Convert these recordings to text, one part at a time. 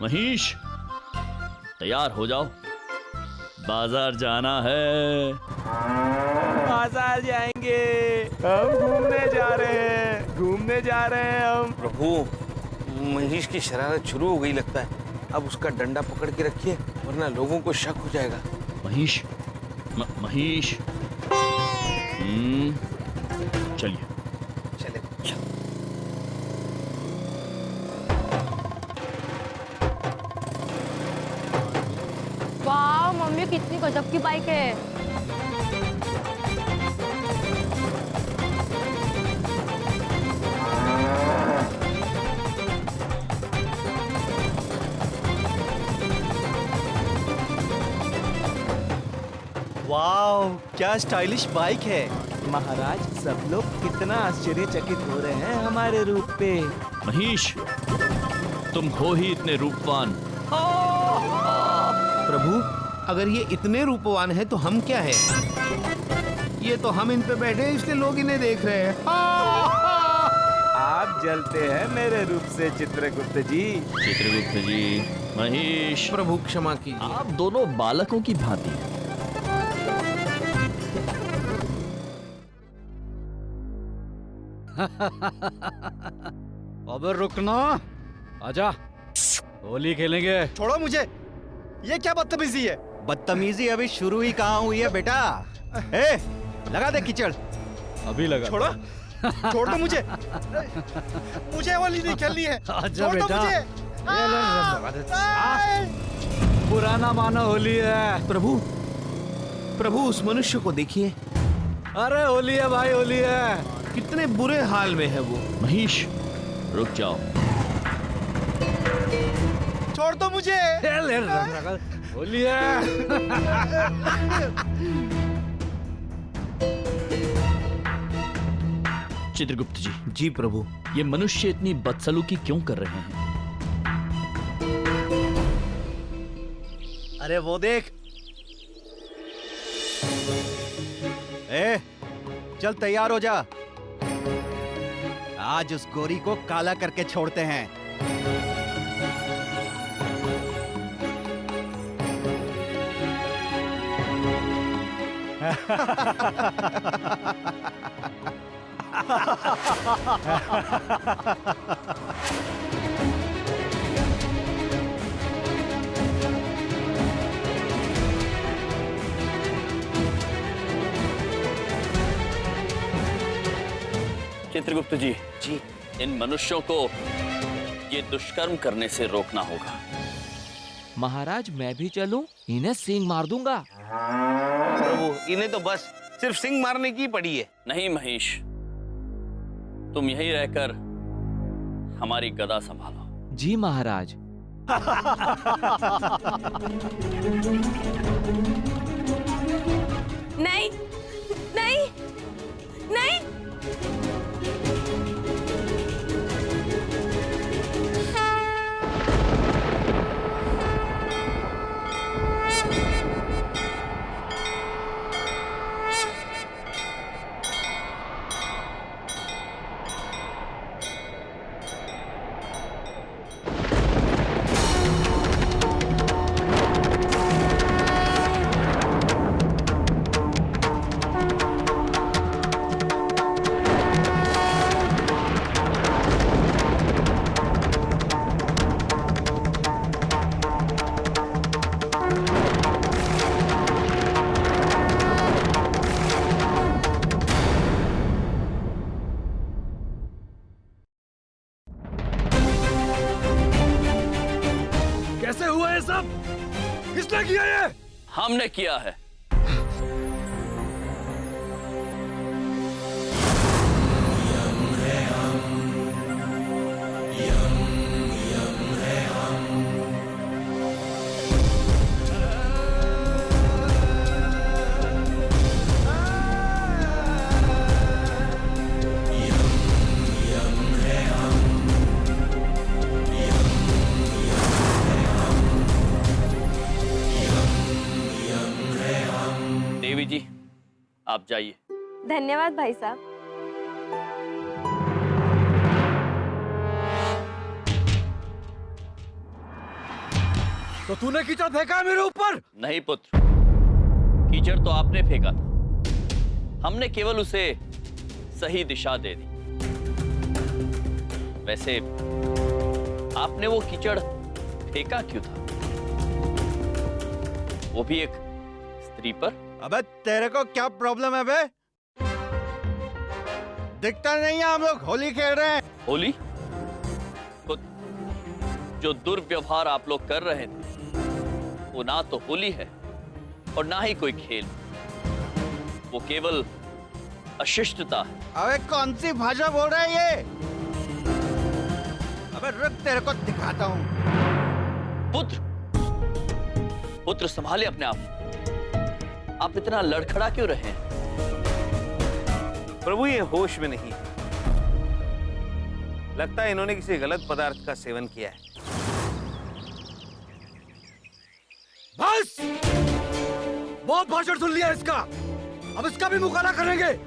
महेश, तैयार हो जाओ, बाजार जाना है। बाजार जाएंगे, हम घूमने जा रहे हैं, घूमने जा रहे हैं हम। प्रभु, महेश की शरारत शुरू हो गई लगता है। अब उसका डंडा पकड़ के रखिए, वरना लोगों को शक हो जाएगा। महेश, महेश, चलिए। चले। वाह मम्मी, कितनी गजब की बाइक है। वाह, क्या स्टाइलिश बाइक है। महाराज, सब लोग कितना आश्चर्यचकित हो रहे हैं हमारे रूप पे। महेश, तुम हो ही इतने रूपवान। प्रभु, अगर ये इतने रूपवान है तो हम क्या है? ये तो हम इन पे बैठे हैं, इसलिए लोग इन्हें देख रहे हैं। आप जलते हैं मेरे रूप से चित्रगुप्त जी। चित्रगुप्त जी, महेश, प्रभु क्षमा कीजिए। आप दोनों बालकों की भांति हैं। अबे रुकना, आजा, होली खेलेंगे। छोड़ो मुझे, ये क्या बदतमीजी है? बदतमीजी अभी शुरू ही कहाँ हुई है बेटा। ए, लगा दे कीचड़। अभी लगा। छोड़ो, छोड़ दो मुझे, मुझे होली नहीं खेलनी है। आजा छोड़ दो बेटा। मुझे। पुराना माना होली है। प्रभु, प्रभु उस मनुष्य को देखिए, अरे होली है भाई, होली है। कितने बुरे हाल में है वो। महेश, रुक जाओ। छोड़ दो मुझे। होली है। चित्रगुप्त जी, जी प्रभु। ये मनुष्य इतनी बदसलूकी क्यों कर रहे हैं? अरे वो देख। ए, चल तैयार हो जा, आज उस गोरी को काला करके छोड़ते हैं। चित्रगुप्त जी, इन मनुष्यों को ये दुष्कर्म करने से रोकना होगा। महाराज, मैं भी चलूं? इन्हें सींग मार दूंगा। प्रभु, इन्हें तो बस सिर्फ सिंग मारने की पड़ी है। नहीं महेश, तुम यहीं रहकर हमारी गदा संभालो। जी महाराज। नहीं नहीं नहीं। कैसे हुआ ये सब? किसने किया ये? हमने किया है। देवी जी, आप जाइए। धन्यवाद भाई साहब। तो तूने कीचड़ फेंका है मेरे ऊपर? नहीं पुत्र, कीचड़ तो आपने फेंका था, हमने केवल उसे सही दिशा दे दी। वैसे आपने वो कीचड़ फेंका क्यों था? वो भी एक स्त्री पर? अबे तेरे को क्या प्रॉब्लम है बे? दिखता नहीं है हम लोग होली खेल रहे हैं। होली? तो जो दुर्व्यवहार आप लोग कर रहे थे वो ना तो होली है और ना ही कोई खेल, वो केवल अशिष्टता है। अबे कौन सी भाषा बोल रहा है ये? अबे रुक, तेरे को दिखाता हूँ। पुत्र संभाले अपने आप। आप इतना लड़खड़ा क्यों रहे हैं? प्रभु ये होश में नहीं है, लगता है इन्होंने किसी गलत पदार्थ का सेवन किया है। बस बहुत भाषण सुन लिया इसका, अब इसका भी मुकाबला करेंगे।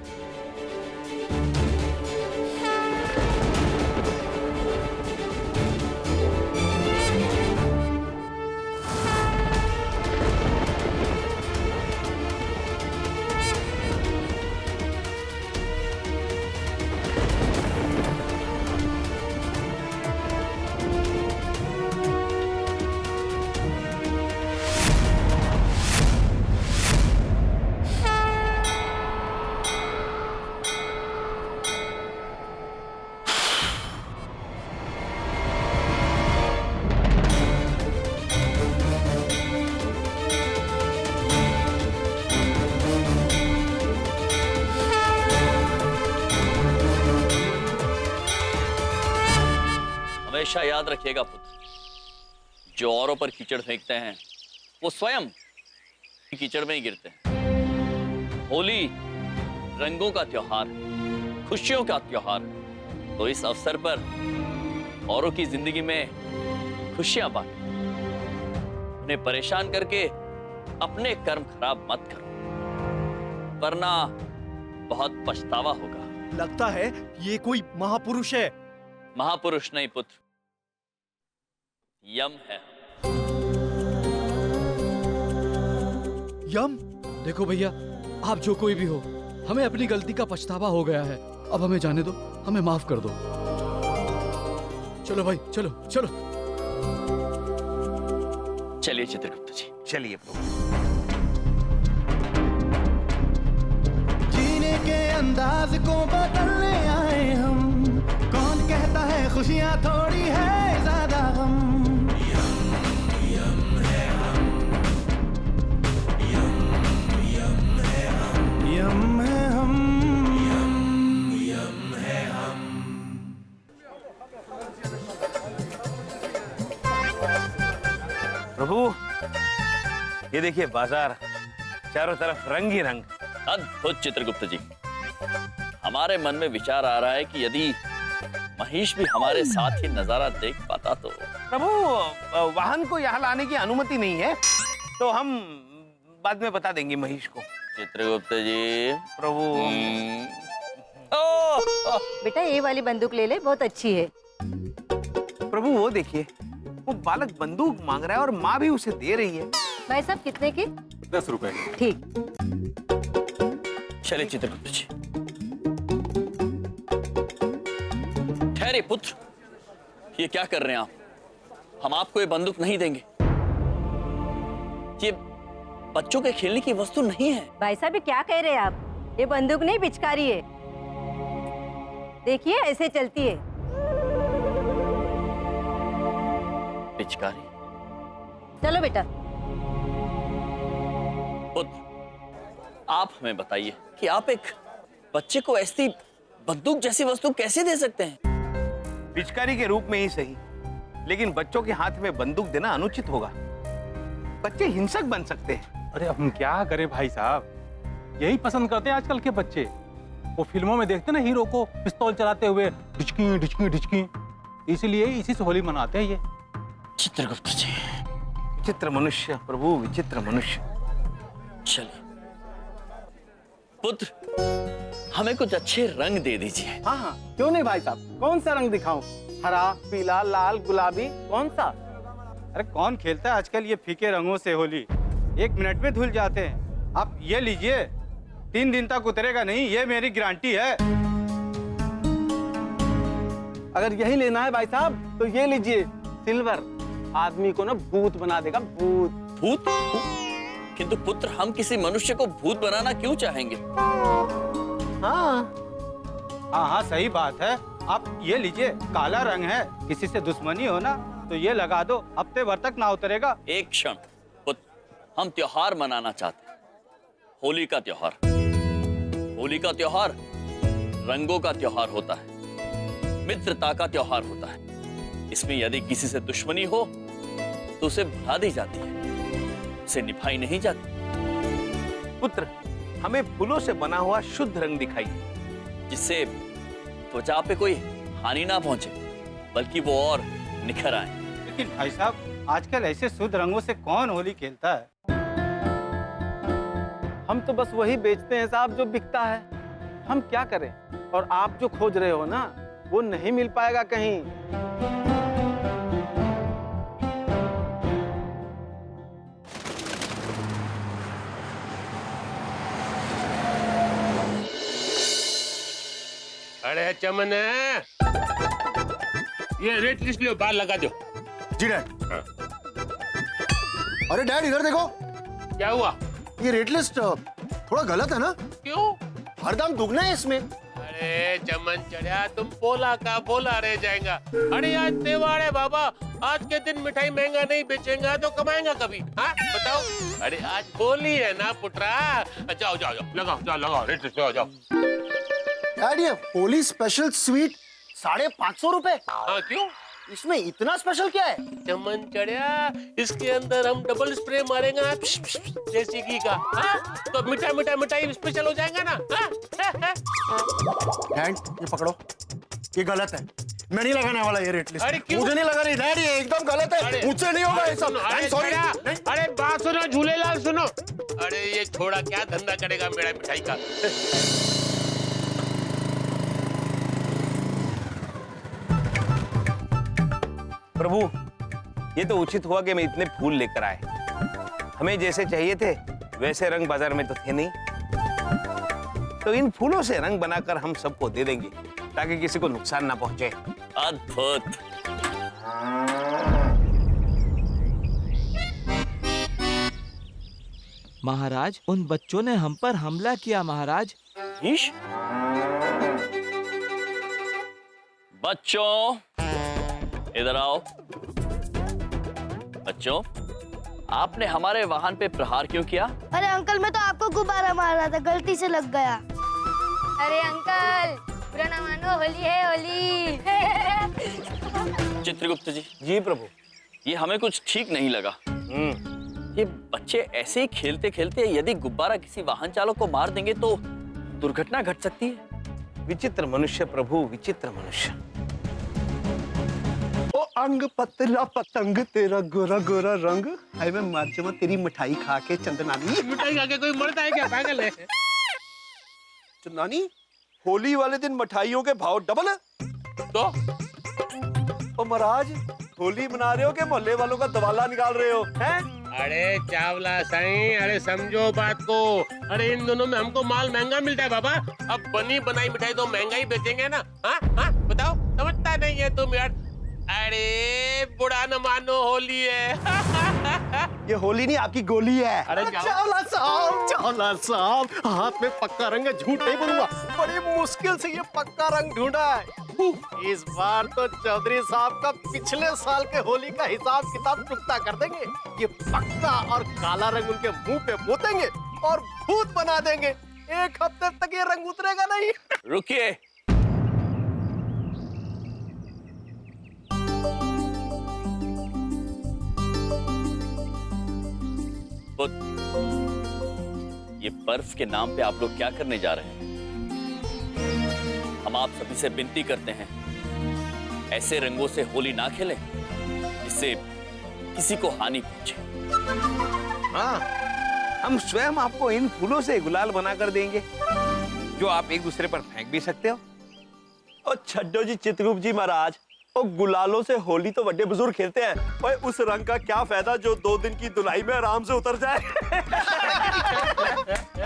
हमेशा याद रखिएगा पुत्र, जो औरों पर कीचड़ फेंकते हैं वो स्वयं कीचड़ में ही गिरते हैं। होली रंगों का त्योहार है, खुशियों का त्योहार है, तो इस अवसर पर औरों की जिंदगी में खुशियां बांटो, उन्हें परेशान करके अपने कर्म खराब मत करो, वरना बहुत पछतावा होगा। लगता है ये कोई महापुरुष है। महापुरुष नहीं पुत्र, यम है। यम? देखो भैया, आप जो कोई भी हो, हमें अपनी गलती का पछतावा हो गया है। अब हमें जाने दो, हमें माफ कर दो। चलो भाई, चलो चलो। चलिए चित्रगुप्त जी, चलिए प्रभु। जीने के अंदाज को बदलने आए हम, कौन कहता है खुशियां थोड़ी है ज्यादा हम। यम है हम। प्रभु ये देखिए बाजार, चारों तरफ रंग ही रंग। अद्भुत चित्रगुप्त जी, हमारे मन में विचार आ रहा है कि यदि महिष भी हमारे साथ ही नजारा देख पाता तो। प्रभु वाहन को यहाँ लाने की अनुमति नहीं है, तो हम बाद में बता देंगे महिष को। चित्रगुप्त जी प्रभु बेटा ये वाली बंदूक ले ले, बहुत अच्छी है। प्रभु वो देखिए, वो बालक बंदूक मांग रहा है और माँ भी उसे दे रही है। भाई साहब कितने की? 10 रुपए। ठीक। चलिए चित्रगुप्त जी। ठहरे पुत्र, ये क्या कर रहे हैं आप? हम आपको ये बंदूक नहीं देंगे, ये बच्चों के खेलने की वस्तु नहीं है। भाई साहब ये क्या कह रहे हैं आप? ये बंदूक नहीं, पिचकारी है। देखिए ऐसे चलती है। पिचकारी? चलो बेटा। पुत्र, आप हमें बताइए कि आप एक बच्चे को ऐसी बंदूक जैसी वस्तु कैसे दे सकते हैं? पिचकारी के रूप में ही सही, लेकिन बच्चों के हाथ में बंदूक देना अनुचित होगा। बच्चे हिंसक बन सकते हैं। अरे हम क्या करें भाई साहब, यही पसंद करते हैं आजकल के बच्चे। वो फिल्मों में देखते ना हीरो को पिस्तौल चलाते हुए ढिचकी ढिचकी ढिचकी, इसलिए इसी से होली मनाते हैं ये। चित्रगुप्त जी, विचित्र मनुष्य प्रभु, विचित्र मनुष्य। चलिए पुत्र, हमें कुछ अच्छे रंग दे दीजिए। हाँ हाँ, क्यों नहीं भाई साहब, कौन सा रंग दिखाऊं? हरा, पीला, लाल, गुलाबी, कौन सा? अरे कौन खेलता है आजकल ये फीके रंगों से होली? 1 मिनट में धुल जाते हैं। आप ये लीजिए, 3 दिन तक उतरेगा नहीं, ये मेरी गारंटी है। अगर यही लेना है भाई साहब तो ये लीजिए, सिल्वर। आदमी को ना भूत बना देगा, भूत। भूत? किंतु पुत्र, हम किसी मनुष्य को भूत बनाना क्यों चाहेंगे? हाँ हाँ, सही बात है। आप ये लीजिए, काला रंग है, किसी से दुश्मनी हो ना तो ये लगा दो, हफ्ते भर तक ना उतरेगा। एक क्षण पुत्र, हम त्योहार मनाना चाहते हैं, होली का त्योहार। होली का त्योहार रंगों का त्योहार होता है, मित्रता का त्योहार होता है। इसमें यदि किसी से दुश्मनी हो तो उसे भुला दी जाती है, उसे निभाई नहीं जाती। पुत्र, हमें फूलों से बना हुआ शुद्ध रंग दिखाइए, जिससे त्वचा पे कोई हानि ना पहुंचे, बल्कि वो और निखर आए। लेकिन भाई साहब, आजकल ऐसे शुद्ध रंगों से कौन होली खेलता है? हम तो बस वही बेचते हैं साहब जो बिकता है। हम क्या करें? और आप जो खोज रहे हो ना, वो नहीं मिल पाएगा कहीं। अरे चमन, ये रेट लिस्ट लो, बाहर लगा दो। जी डैड। अरे डैड इधर देखो, क्या हुआ? ये रेट लिस्ट थोड़ा गलत है ना? क्यों? हर दाम दुगना है इसमें। अरे चमन चढ़िया, तुम बोला का बोला रह जाएगा। अरे आज त्योहार है बाबा, आज के दिन मिठाई महंगा नहीं बेचेंगा तो कमाएंगा कभी? हाँ बताओ। अरे आज होली है ना पुत्रा। जाओ जाओ जाओ, लगाओ, जाओ लगाओ, रेट लिस्ट लगाओ, जाओ। डैड ये होली स्पेशल स्वीट 550 रुपए। हाँ क्यों? इसमें इतना स्पेशल क्या है? चमन चढ़िया, इसके अंदर हम डबल स्प्रे मारेंगे देसी घी का। हाँ? तो मीठा मीठा मिठाई स्पेशल हो जाएगा ना। हाँ? डैड ये पकड़ो, ये गलत है, मैं नहीं लगाने वाला ये रेट लिस्ट। अरे क्यों? मुझे नहीं लगा रही डैड, ये एकदम गलत है, मुझसे नहीं होगा ये सब। अरे सॉरी। अरे बात सुनो, झूलेलाल सुनो। अरे ये छोड़ा क्या धंधा करेगा मेरा मिठाई का? प्रभु, ये तो उचित हुआ कि मैं इतने फूल लेकर आए। हमें जैसे चाहिए थे वैसे रंग बाजार में तो थे नहीं, तो इन फूलों से रंग बनाकर हम सबको दे देंगे ताकि किसी को नुकसान ना पहुंचे। अद्भुत। महाराज, उन बच्चों ने हम पर हमला किया महाराज। ईश? बच्चों इधर आओ। बच्चों, आपने हमारे वाहन पे प्रहार क्यों किया? अरे अंकल, मैं तो आपको गुब्बारा मार रहा था, गलती से लग गया। अरे अंकल, बुरा ना मानो, होली है होली। चित्रगुप्त जी। जी प्रभु। ये हमें कुछ ठीक नहीं लगा। ये बच्चे ऐसे ही खेलते खेलते यदि गुब्बारा किसी वाहन चालक को मार देंगे तो दुर्घटना घट सकती है। विचित्र मनुष्य प्रभु, विचित्र मनुष्य। ओ अंग पतला पतंग तेरा गोरा गोरा रंग, हाय मैं मर जाऊं तेरी मिठाई खा के चंदनानी। मिठाई खा के कोई मरता है क्या? पागल है? चंदनानी, होली वाले दिन मिठाइयों के भाव डबल है तो? ओ महाराज, होली मना रहे हो कि मोहल्ले वालों का दवाला निकाल रहे हो हैं? अरे चावला साईं, अरे समझो बात को। अरे इन दोनों में हमको माल महंगा मिलता है बाबा, अब बनी बनाई मिठाई तो महंगा ही बेचेंगे ना। हाँ हाँ बताओ, समझता नहीं है तुम यार। अरे बुरा न मानो, होली है। ये होली नहीं, आपकी गोली है। अरे चावला साहब, हाथ में पक्का रंग है, झूठ नहीं बोलूंगा। बड़ी मुश्किल से ये पक्का रंग ढूंढा है। इस बार तो चौधरी साहब का पिछले साल के होली का हिसाब किताब चुकता कर देंगे। ये पक्का और काला रंग उनके मुंह पे पोतेंगे और भूत बना देंगे। 1 हफ्ते तक ये रंग उतरेगा नहीं। रुकिए। ये बर्फ के नाम पे आप लोग क्या करने जा रहे हैं? हम आप सभी से विनती करते हैं, ऐसे रंगों से होली ना खेलें जिससे किसी को हानि पहुंचे। हाँ, हम स्वयं आपको इन फूलों से गुलाल बनाकर देंगे जो आप एक दूसरे पर फेंक भी सकते हो। और छड्डो जी, चित्रगुप्त जी महाराज, और गुलालों से होली तो बड़े बुजुर्ग खेलते हैं। भाई उस रंग का क्या फायदा जो 2 दिन की धुलाई में आराम से उतर जाए।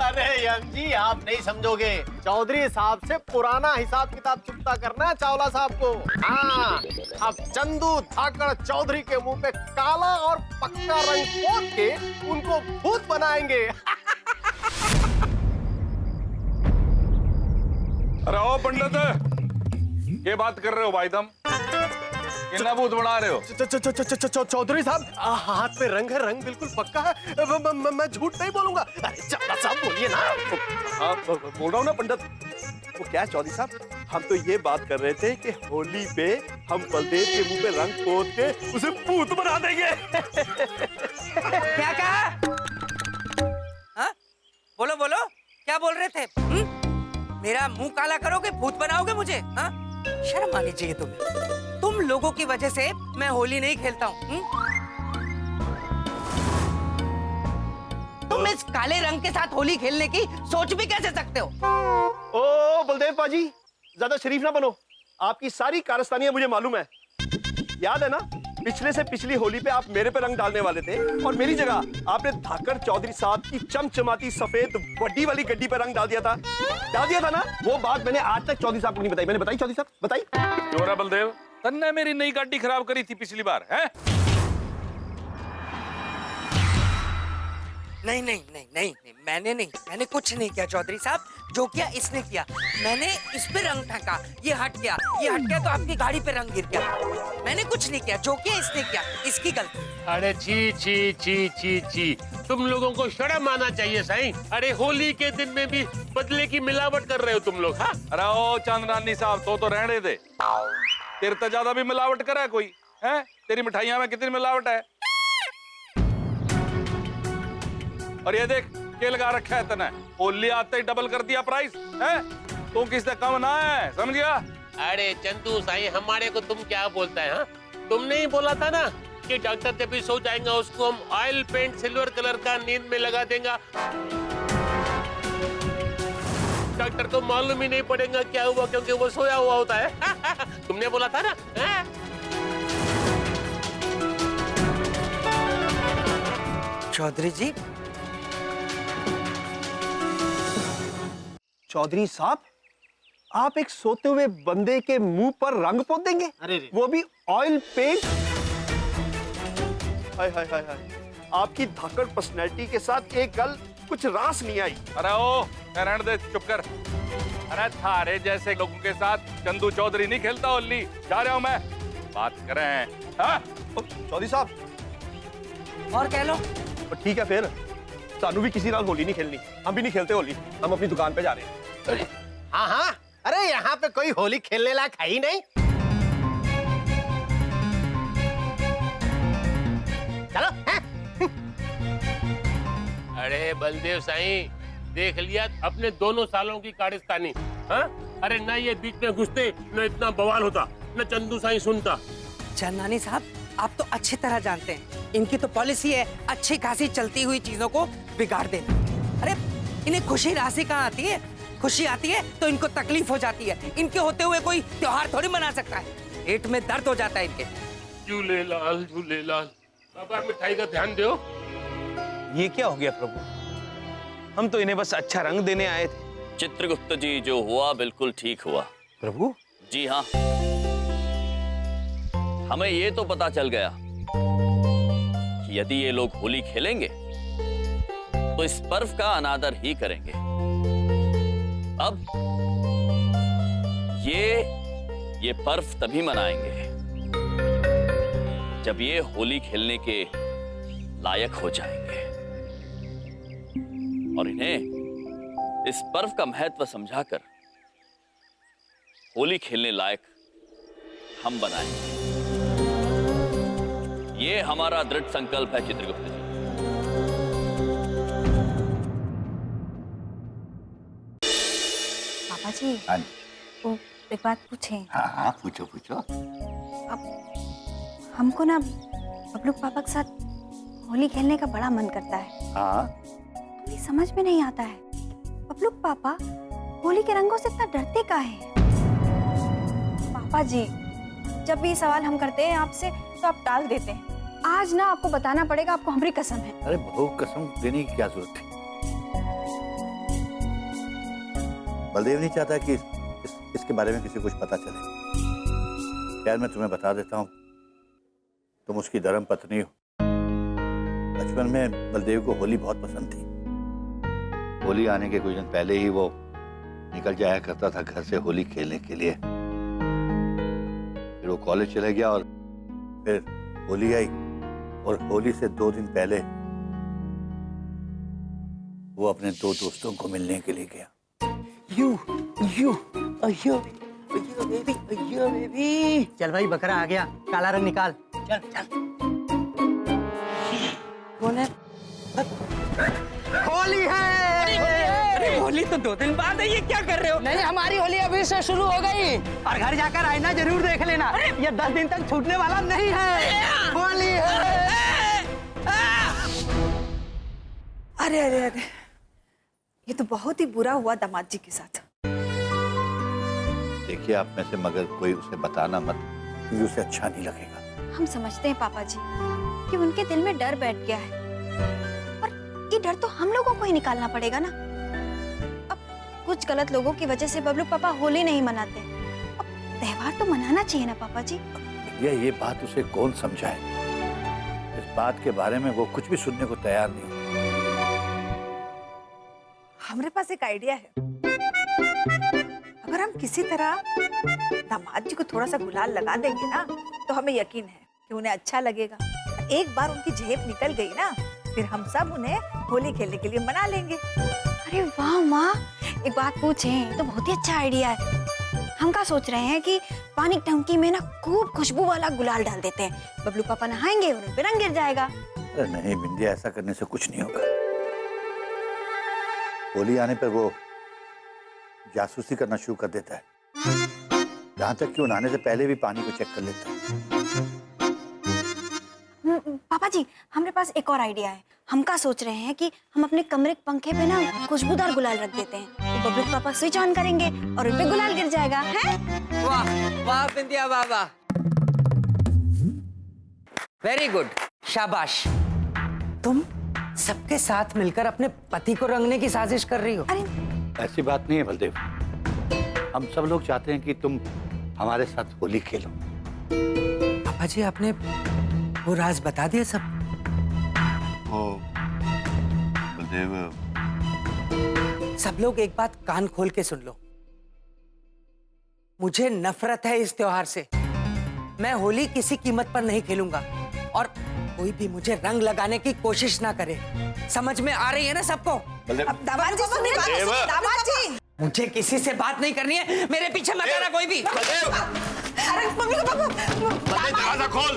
अरे यम जी आप नहीं समझोगे, चौधरी साहब से पुराना हिसाब किताब चुकता करना है चावला साहब को। हाँ, अब चंदू धाकड़ चौधरी के मुंह पे काला और पक्का रंग पोत के उनको भूत बनाएंगे। अरे ओ पंडित, ये बात कर रहे हो भाई तुम? कितना भूत बना रहे हो? चौधरी साहब हाथ पे रंग है, रंग बिल्कुल पक्का है। मैं झूठ नहीं बोलूंगा। अरे चावला साहब बोलिए ना। हाँ बोल रहा हूँ ना पंडित। वो क्या है चौधरी साहब, हम तो ये बात कर रहे थे कि होली पे हम बलदेव के मुंह पे रंग पोत के उसे भूत बना देंगे। क्या कहा? हाँ? बोलो बोलो, क्या बोल रहे थे? मेरा मुंह काला करोगे, भूत बनाओगे मुझे? हाँ? शर्म आनी चाहिए तुम्हें। तुम लोगों की वजह से मैं होली नहीं खेलता हूँ। तुम इस काले रंग के साथ होली खेलने की सोच भी कैसे सकते हो? ओ बलदेव पाजी, ज्यादा शरीफ ना बनो। आपकी सारी कारस्तानियां मुझे मालूम है। याद है ना, पिछले से पिछली होली पे आप मेरे पे रंग डालने वाले थे और मेरी जगह आपने धाकड़ चौधरी साहब की चमचमाती सफेद बड़ी वाली गड्डी पे रंग डाल दिया था ना। वो बात मैंने आज तक चौधरी साहब को नहीं बताई। मैंने बताई चौधरी साहब? बताई क्यों रे बलदेव, तन्ने मेरी नई गाड़ी खराब करी थी पिछली बार है? नहीं नहीं नहीं नहीं नहीं, मैंने कुछ नहीं किया चौधरी साहब। जो किया इसने किया। मैंने इस पे रंग फेंका, ये हट गया तो आपकी गाड़ी पे रंग गिर गया। मैंने कुछ नहीं किया, जो किया इसने किया, इसकी गलती। अरे छी छी छी छी छी, तुम लोगों को शर्म आना चाहिए साईं। अरे होली के दिन में भी बदले की मिलावट कर रहे हो तुम लोग। हाँ? अरे ओ चंद्रानी साहब, तो रहने दे। तेरे तो ज्यादा भी मिलावट करा है कोई है? तेरी मिठाइयां में कितनी मिलावट है? और ये देख के लगा रखा है तने, होली आते ही डबल कर दिया प्राइस है। तू किससे कम ना है, समझ गया? अरे चंदू साईं, हमारे को तुम क्या बोलता है? हाँ? तुमने ही बोला था ना कि डॉक्टर जब भी सो जाएगा उसको हम ऑयल पेंट सिल्वर कलर का नींद में लगा देंगे। डॉक्टर को मालूम ही नहीं पड़ेगा क्या हुआ, क्योंकि वो सोया हुआ होता है। तुमने बोला था ना? चौधरी जी, चौधरी साहब, आप एक सोते हुए बंदे के मुंह पर रंग पोत देंगे? अरे वो भी ऑयल पेंट? हाय हाय हाय हाय, आपकी धाकड़ पर्सनैलिटी के साथ एक गल कुछ रास नहीं आई। अरे ओ रहने दे, चुप कर। अरे थारे जैसे लोगों के साथ चंदू चौधरी नहीं खेलता होली। जा रहा हूं मैं, बात करें। हाँ? चौधरी साहब और कह लो। ठीक है फिर, सानू भी किसी नाल होली नहीं खेलनी। हम भी नहीं खेलते होली, हम अपनी दुकान पे जा रहे हैं। हाँ हाँ, अरे यहाँ पे कोई होली खेलने लायक है ही नहीं। चलो। अरे बलदेव साईं, देख लिया अपने दोनों सालों की कारस्तानी। हाँ? अरे ना ये बीच में घुसते, न इतना बवाल होता, न चंदू साईं सुनता। चंदानी साहब, आप तो अच्छी तरह जानते हैं, इनकी तो पॉलिसी है अच्छी खासी चलती हुई चीजों को बिगाड़ देना। अरे इन्हें खुशी राशि कहाँ आती है? खुशी आती है तो इनको तकलीफ हो जाती है। इनके होते हुए कोई त्योहार थोड़ी मना सकता है। पेट में दर्द हो जाता है इनके। झूलेलाल झूलेलाल। बाबा मिठाई का ध्यान दो। ये क्या हो गया प्रभु? हम तो इन्हें बस अच्छा रंग देने आए थे। चित्रगुप्त जी, जो हुआ बिल्कुल ठीक हुआ। प्रभु? जी हाँ, हमें ये तो पता चल गया कि यदि ये लोग होली खेलेंगे तो इस पर्व का अनादर ही करेंगे। अब ये पर्व तभी मनाएंगे जब ये होली खेलने के लायक हो जाएंगे और इन्हें इस पर्व का महत्व समझाकर होली खेलने लायक हम बनाएंगे। ये हमारा दृढ़ संकल्प है चित्रगुप्त जी। पापा जी, वो एक बात पूछें? हाँ हाँ, पूछो पूछो। अब हमको ना बबलू पापा के साथ होली खेलने का बड़ा मन करता है। हाँ? ये समझ में नहीं आता है, बबलू पापा होली के रंगों से इतना डरते काहे हैं? पापा जी, जब भी सवाल हम करते हैं आपसे तो आप टाल देते हैं। आज ना आपको बताना पड़ेगा, आपको हमारी कसम है। अरे बहू, कसम देने की क्या जरूरत थी? बलदेव नहीं चाहता कि इसके बारे में किसी को कुछ पता चले। खैर, मैं तुम्हें बता देता हूँ, तुम उसकी धर्म पत्नी हो। बचपन में बलदेव को होली बहुत पसंद थी। होली आने के कुछ दिन पहले ही वो निकल जाया करता था घर से होली खेलने के लिए। फिर वो कॉलेज चले गया और फिर होली आई, और होली से 2 दिन पहले वो अपने 2 दोस्तों को मिलने के लिए गया। बेबी। चल भाई, बकरा आ गया, काला रंग निकाल। चल चल। कौन है? होली है। अरे होली तो 2 दिन बाद है, ये क्या कर रहे हो? नहीं, हमारी होली अभी से शुरू हो गई। और घर जाकर आईना जरूर देख लेना, ये 10 दिन तक छूटने वाला नहीं है। होली है। अरे अरे अरे, ये तो बहुत ही बुरा हुआ दामाद जी के साथ। देखिए, आप में से मगर कोई उसे बताना मत, क्योंकि उसे अच्छा नहीं लगेगा। हम समझते हैं पापा जी कि उनके दिल में डर बैठ गया है, पर ये डर तो हम लोगों को ही निकालना पड़ेगा ना। अब कुछ गलत लोगों की वजह से बबलू पापा होली नहीं मनाते। अब त्योहार तो मनाना चाहिए ना पापा जी। ये बात उसे कौन समझाए? इस बात के बारे में वो कुछ भी सुनने को तैयार नहीं होता। हमारे पास एक आइडिया है। अगर हम किसी तरह दामाद जी को थोड़ा सा गुलाल लगा देंगे ना, तो हमें यकीन है कि उन्हें अच्छा लगेगा। एक बार उनकी झेप निकल गई ना, फिर हम सब उन्हें होली खेलने के लिए मना लेंगे। अरे वाह माँ, एक बात पूछें तो बहुत ही अच्छा आइडिया है। हम क्या सोच रहे हैं कि पानी की टंकी में ना खूब खुशबू वाला गुलाल डाल देते हैं, बबलू पापा नहाएंगे और उन पे रंग गिर जाएगा। अरे नहीं बिंदिया, ऐसा करने से कुछ नहीं होगा। होली आने पर वो जासूसी करना शुरू कर देता है, यहाँ तक कि वो नहाने से पहले भी पानी को चेक कर लेता है। पापा जी, हमारे पास एक और आइडिया है। हम क्या सोच रहे हैं कि हम अपने कमरे के पंखे पे ना खुशबूदार गुलाल रख देते हैं, तो बबलू पापा स्विच ऑन करेंगे और उन पे गुलाल गिर जाएगा। हैं? वाह वाह बिंदिया, वाह वाह, वेरी गुड, शाबाश। तुम सबके साथ मिलकर अपने पति को रंगने की साजिश कर रही हो। ऐसी बात नहीं है बलदेव, हम सब लोग चाहते हैं कि तुम हमारे साथ होली खेलो। पापा जी, आपने वो राज बता दिया सब? ओ बलदेव, सब लोग एक बात कान खोल के सुन लो। मुझे नफरत है इस त्योहार से। मैं होली किसी कीमत पर नहीं खेलूंगा, और कोई भी मुझे रंग लगाने की कोशिश ना करे। समझ में आ रही है ना सबको? दामाद जी सुनिए, दामाद जी, मुझे किसी से बात नहीं करनी है, मेरे पीछे मत आना कोई भी। अरे दरवाजा खोल।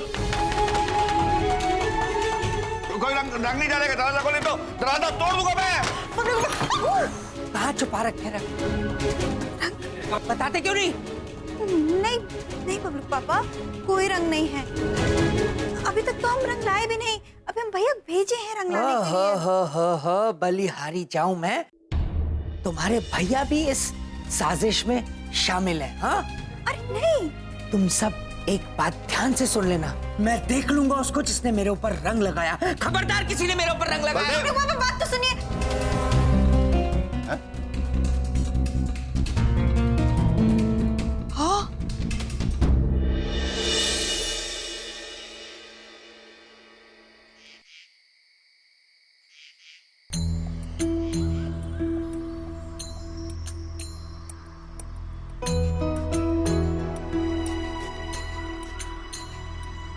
कोई रंग नहीं डालेगा, दरवाजा खोल, तो दरवाजा तोड़ दूंगा मैं। कहाँ छुपा रखे रंग? बताते क्यों नहीं? नहीं नहीं बबलू पापा, कोई रंग नहीं है। अभी तक तो हम रंग लाए भी नहीं, अभी हम भैया भेजे हैं रंग लाने के लिए। हो बलिहारी जाऊं मैं? तुम्हारे भैया भी इस साजिश में शामिल हैं? हाँ? अरे नहीं। तुम सब एक बात ध्यान से सुन लेना, मैं देख लूंगा उसको जिसने मेरे ऊपर रंग लगाया। खबरदार किसी ने मेरे ऊपर रंग लगाया। अरे पापा, बात तो सुनिए। हाँ?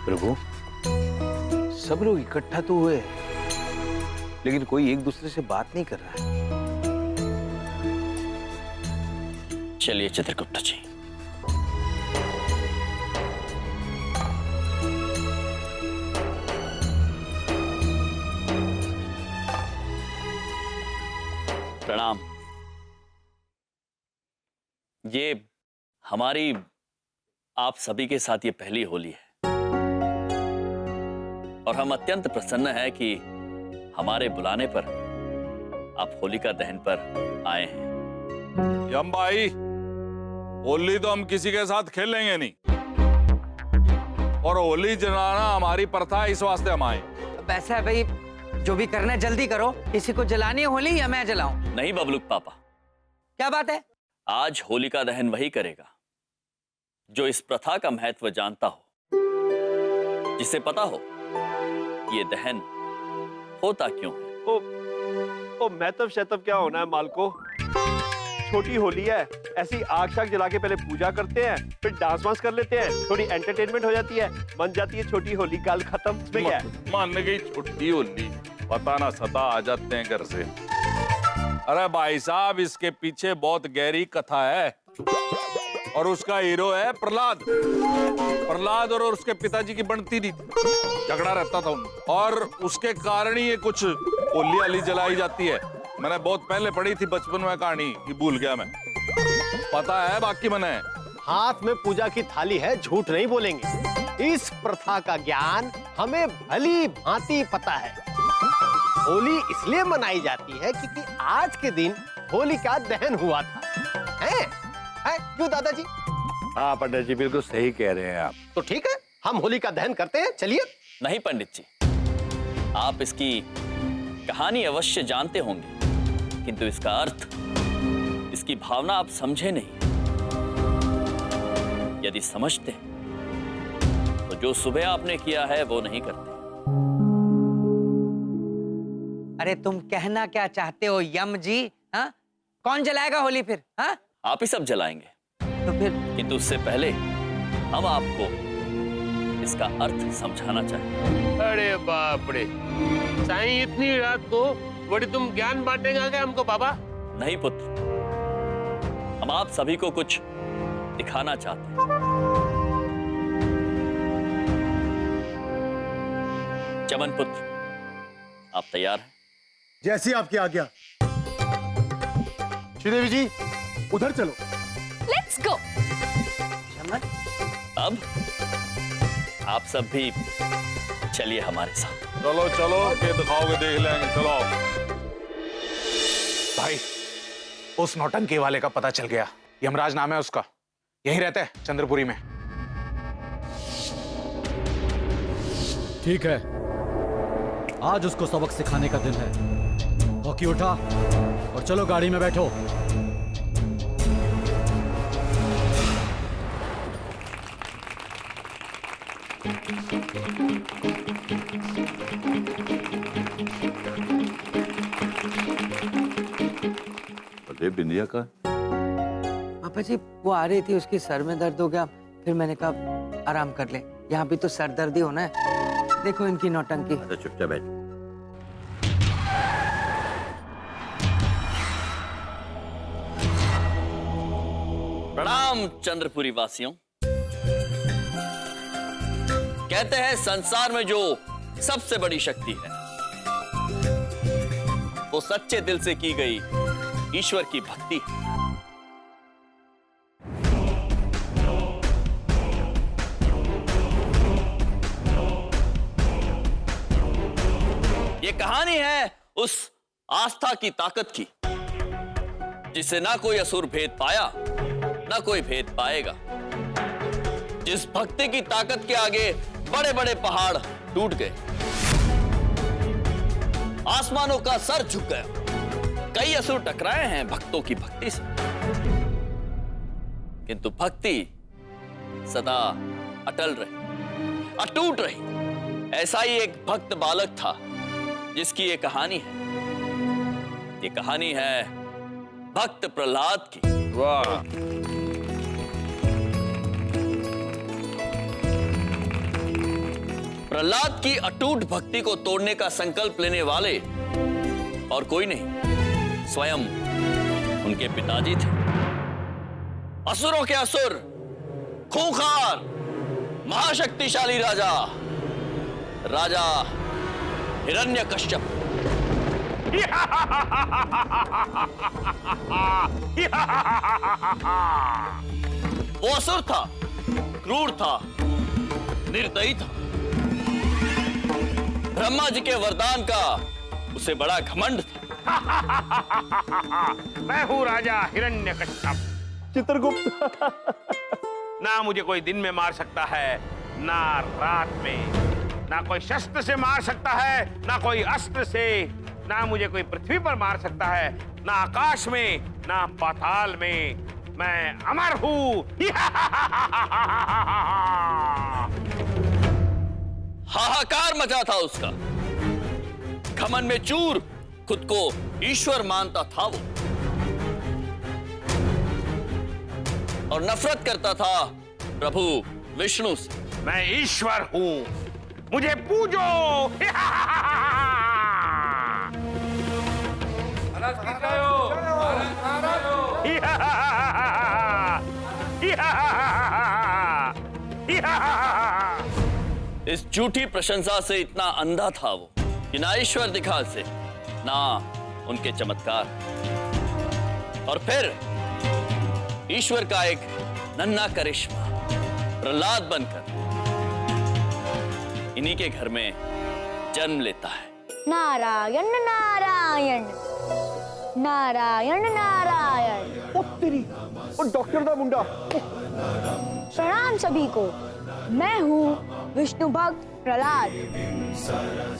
प्रभु, सब लोग इकट्ठा तो हुए, लेकिन कोई एक दूसरे से बात नहीं कर रहा है। चलिए चित्रगुप्त जी, प्रणाम। ये हमारी आप सभी के साथ ये पहली होली है, और हम अत्यंत प्रसन्न हैं कि हमारे बुलाने पर आप होलिका दहन पर आए हैं। यम भाई, होली तो हम किसी के साथ खेलेंगे नहीं। और होली जलाना हमारी प्रथा है, इस वास्ते हम आए। वैसे है भाई, जो भी करना है जल्दी करो। किसी को जलानी है होली या मैं जलाऊं? नहीं बबलू पापा, क्या बात है? आज होलिका दहन वही करेगा जो इस प्रथा का महत्व जानता हो, जिसे पता हो ये दहन होता क्यों है। ओ महतब शतब क्या होना है मालको, छोटी होली है, ऐसी आग शाग जला के पहले पूजा करते हैं, फिर डांस वांस कर लेते हैं, थोड़ी एंटरटेनमेंट हो जाती है, बन जाती है छोटी होली, काल खत्म। इसमें क्या है? मान गई छोटी होली, पता ना सता आ जाते हैं घर से। अरे भाई साहब, इसके पीछे बहुत गहरी कथा है और उसका हीरो है प्रहलाद। प्रहलाद और उसके पिताजी की बनती थी, झगड़ा रहता था उनमें, और उसके कारण ही ये कुछ होली वाली जलाई जाती है। मैंने बहुत पहले पढ़ी थी बचपन में कहानी, ये भूल गया मैं, पता है बाकी मैंने। हाथ में पूजा की थाली है, झूठ नहीं बोलेंगे। इस प्रथा का ज्ञान हमें भली भांति पता है। होली इसलिए मनाई जाती है क्योंकि आज के दिन होली का दहन हुआ था, है क्यों दादाजी? हाँ पंडित जी, बिल्कुल सही कह रहे हैं आप। तो ठीक है, हम होली का दहन करते हैं, चलिए। नहीं पंडित जी, आप इसकी कहानी अवश्य जानते होंगे, किंतु इसका अर्थ, इसकी भावना आप समझे नहीं। यदि समझते तो जो सुबह आपने किया है वो नहीं करते। अरे तुम कहना क्या चाहते हो यम जी? हाँ, कौन जलाएगा होली फिर? हाँ, आप ही सब जलाएंगे। तो फिर? किंतु उससे पहले हम आपको इसका अर्थ समझाना चाहेंगे। अरे बाप रे, साईं इतनी रात को बड़ी तुम ज्ञान बांटेगा क्या हमको बाबा? नहीं पुत्र, हम आप सभी को कुछ दिखाना चाहते हैं। चमन पुत्र, आप तैयार हैं? जैसी आपकी आज्ञा। श्रीदेवी जी, उधर चलो। Let's go. अब आप सब भी चलिए हमारे साथ। चलो चलो, के दिखाओगे देख लेंगे, चलो। भाई, उस नौटंकी वाले का पता चल गया। यमराज नाम है उसका, यहीं रहता है चंद्रपुरी में। ठीक है, आज उसको सबक सिखाने का दिन है। हॉकी उठा और चलो गाड़ी में बैठो। बिंदिया का पापा जी, वो आ रही थी, उसकी सर में दर्द हो गया, फिर मैंने कहा आराम कर ले, यहाँ भी तो सर दर्द ही होना है। देखो इनकी नौटंकी। अच्छा चुपचाप बैठ। प्रणाम चंद्रपुरी वासियों। कहते हैं संसार में जो सबसे बड़ी शक्ति है वो सच्चे दिल से की गई ईश्वर की भक्ति है। ये कहानी है उस आस्था की ताकत की जिसे ना कोई असुर भेद पाया, ना कोई भेद पाएगा। जिस भक्ति की ताकत के आगे बड़े बड़े पहाड़ टूट गए, आसमानों का सर झुक गया। कई असुर टकराए हैं भक्तों की भक्ति से, किंतु भक्ति सदा अटल रही, अटूट रही। ऐसा ही एक भक्त बालक था जिसकी ये कहानी है। ये कहानी है भक्त प्रहलाद की। वाह, प्रहलाद की अटूट भक्ति को तोड़ने का संकल्प लेने वाले और कोई नहीं, स्वयं उनके पिताजी थे। असुरों के असुर, खूंखार, महाशक्तिशाली राजा, राजा हिरण्यकश्यप। वो असुर था, क्रूर था, निर्दयी था। ब्रह्मा जी के वरदान का उसे बड़ा घमंड था। मैं हूँ राजा हिरण्यकश्यप। चित्रगुप्त। ना मुझे कोई दिन में मार सकता है, ना रात में, ना कोई शस्त्र से मार सकता है, ना कोई अस्त्र से, ना मुझे कोई पृथ्वी पर मार सकता है, ना आकाश में, ना पाताल में। मैं अमर हूं। हाहाकार मचा था उसका। घमंड में चूर, खुद को ईश्वर मानता था वो, और नफरत करता था प्रभु विष्णु से। मैं ईश्वर हूं, मुझे पूजो। इस झूठी प्रशंसा से इतना अंधा था वो कि ना ईश्वर दिखा से, ना उनके चमत्कार। और फिर ईश्वर का एक नन्हा करिश्मा प्रहलाद बनकर इन्हीं के घर में जन्म लेता है। नारायण नारायण नारायण नारायण। डॉक्टर दा मुंडा। प्रणाम सभी को, मैं हूँ विष्णु भक्त प्रहलाद।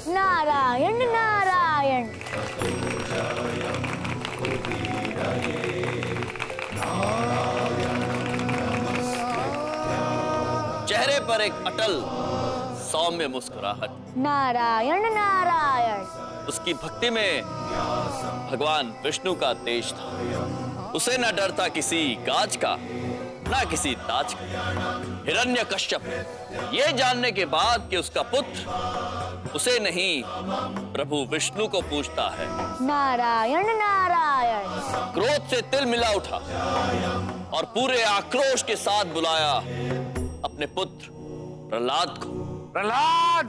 नारायण नारायण। चेहरे पर एक अटल सौम्य मुस्कुराहट। नारायण नारायण। उसकी भक्ति में भगवान विष्णु का तेज था। उसे न डर था किसी गाज का, ना किसी ताज का। हिरण्यकश्यप ये जानने के बाद कि उसका पुत्र उसे नहीं प्रभु विष्णु को पूछता है, नारायण नारायण। क्रोध से तिल मिला उठा और पूरे आक्रोश के साथ बुलाया अपने पुत्र प्रहलाद को। प्रहलाद!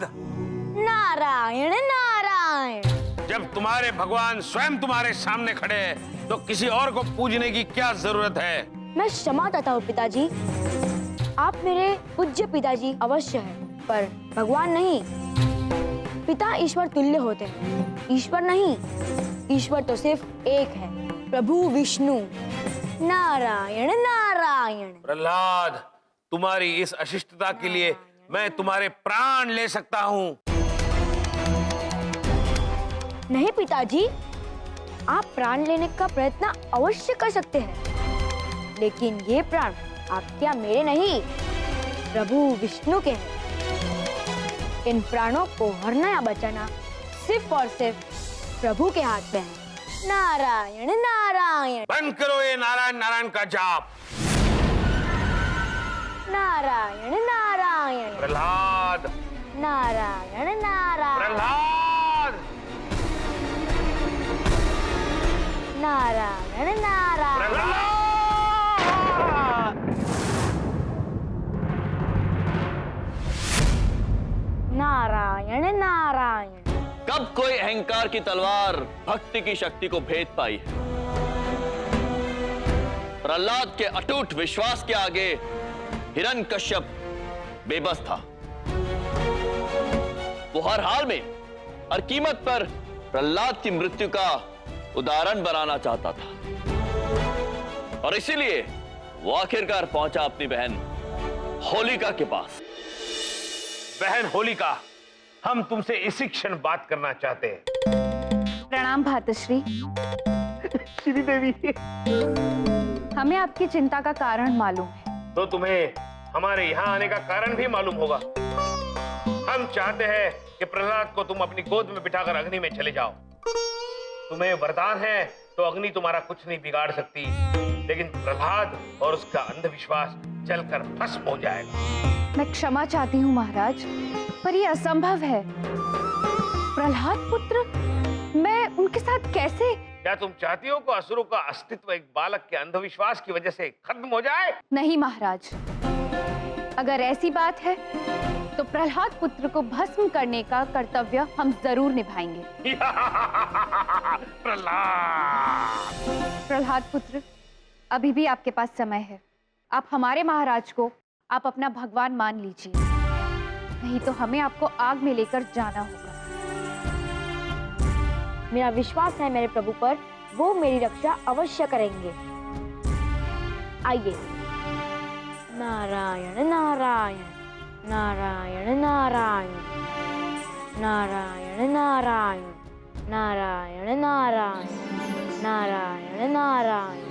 नारायण नारायण। जब तुम्हारे भगवान स्वयं तुम्हारे सामने खड़े हैं, तो किसी और को पूजने की क्या जरूरत है? मैं क्षमा चाहता हूँ पिताजी, आप मेरे पूज्य पिताजी अवश्य हैं, पर भगवान नहीं। पिता ईश्वर तुल्य होते हैं, ईश्वर नहीं। ईश्वर तो सिर्फ एक है, प्रभु विष्णु। नारायण नारायण। प्रहलाद, तुम्हारी इस अशिष्टता के लिए मैं तुम्हारे प्राण ले सकता हूँ। नहीं पिताजी, आप प्राण लेने का प्रयत्न अवश्य कर सकते हैं, लेकिन ये प्राण आपके या मेरे नहीं, प्रभु विष्णु के हैं। इन प्राणों को हरना या बचाना सिर्फ और सिर्फ प्रभु के हाथ में है। नारायण नारायण। बंद करो ये नारायण नारायण का जाप। नारायण नारायण। प्रहलाद! नारायण नारायण। प्रहलाद! नारायण नारायण। नारायण नारायण। कब कोई अहंकार की तलवार भक्ति की शक्ति को भेद पाई है? प्रहलाद के अटूट विश्वास के आगे हिरण्यकश्यप बेबस था। वो हर हाल में, हर कीमत पर प्रहलाद की मृत्यु का उदाहरण बनाना चाहता था, और इसीलिए वो आखिरकार पहुंचा अपनी बहन होलिका के पास। बहन होलिका, हम तुमसे इसी क्षण बात करना चाहते हैं। प्रणाम भातश्री। श्री देवी, हमें आपकी चिंता का कारण मालूम है। तो तुम्हें हमारे यहाँ आने का कारण भी मालूम होगा। हम चाहते हैं कि प्रहलाद को तुम अपनी गोद में बिठाकर अग्नि में चले जाओ। तुम्हें वरदान है तो अग्नि तुम्हारा कुछ नहीं बिगाड़ सकती, लेकिन प्रहलाद और उसका अंधविश्वास जलकर भस्म हो जाएगा। मैं क्षमा चाहती हूँ महाराज, पर यह असंभव है। प्रहलाद पुत्र, मैं उनके साथ कैसे? क्या तुम चाहती हो कि असुरों का अस्तित्व एक बालक के अंधविश्वास की वजह से खत्म हो जाए? नहीं महाराज, अगर ऐसी बात है तो प्रहलाद पुत्र को भस्म करने का कर्तव्य हम जरूर निभाएंगे। प्रहलाद पुत्र, अभी भी आपके पास समय है। आप हमारे महाराज को आप अपना भगवान मान लीजिए, नहीं तो हमें आपको आग में लेकर जाना होगा। मेरा विश्वास है मेरे प्रभु पर, वो मेरी रक्षा अवश्य करेंगे। आइए। नारायण नारायण नारायण नारायण नारायण नारायण नारायण नारायण नारायण नारायण।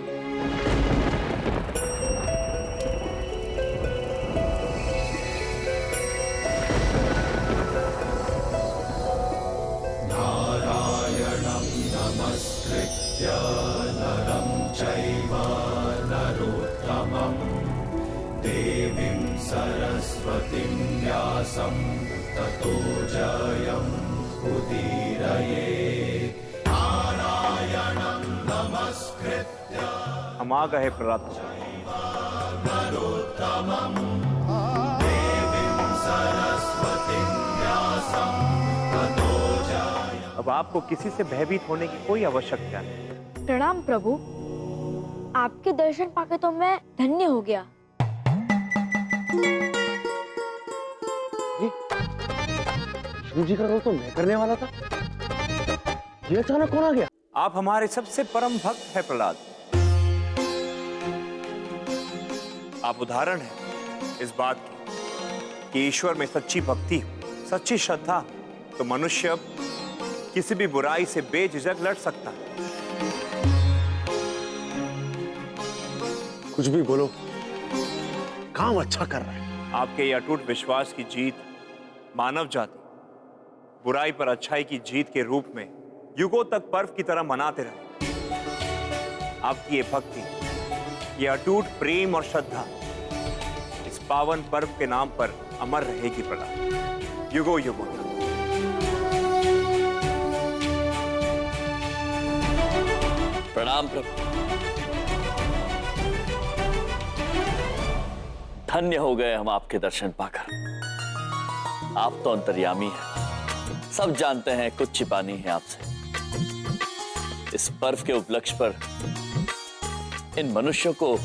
नारायणं नमस्कृत्य नरं चैव नरोत्तमं देवीं सरस्वतीं व्यासं ततो जयम् उदीरये। नारायणं नमस्कृत्य हम आ गए प्रहलाद। नरोत्तमं देवीं सरस्वतीं व्यासं ततो जयम्। अब आपको किसी से भयभीत होने की कोई आवश्यकता नहीं। प्रणाम प्रभु, आपके दर्शन पाके तो मैं धन्य हो गया। विष्णु जी का रोल तो मैं करने वाला था, ये अचानक कौन आ गया? आप हमारे सबसे परम भक्त है प्रहलाद। आप उदाहरण हैं इस बात की कि ईश्वर में सच्ची भक्ति, सच्ची श्रद्धा तो मनुष्य किसी भी बुराई से बेझिझक लड़ सकता है। कुछ भी बोलो, काम अच्छा कर रहा है। आपके ये अटूट विश्वास की जीत मानव जाति बुराई पर अच्छाई की जीत के रूप में युगों तक पर्व की तरह मनाते रहे। आपकी ये भक्ति, ये अटूट प्रेम और श्रद्धा इस पावन पर्व के नाम पर अमर रहेगी प्रहलाद, युगों युगों तक। प्रणाम प्रभु। धन्य हो गए हम आपके दर्शन पाकर। आप तो अंतर्यामी हैं, सब जानते हैं, कुछ छिपा नहीं है आपसे। इस पर्व के उपलक्ष्य पर इन मनुष्यों को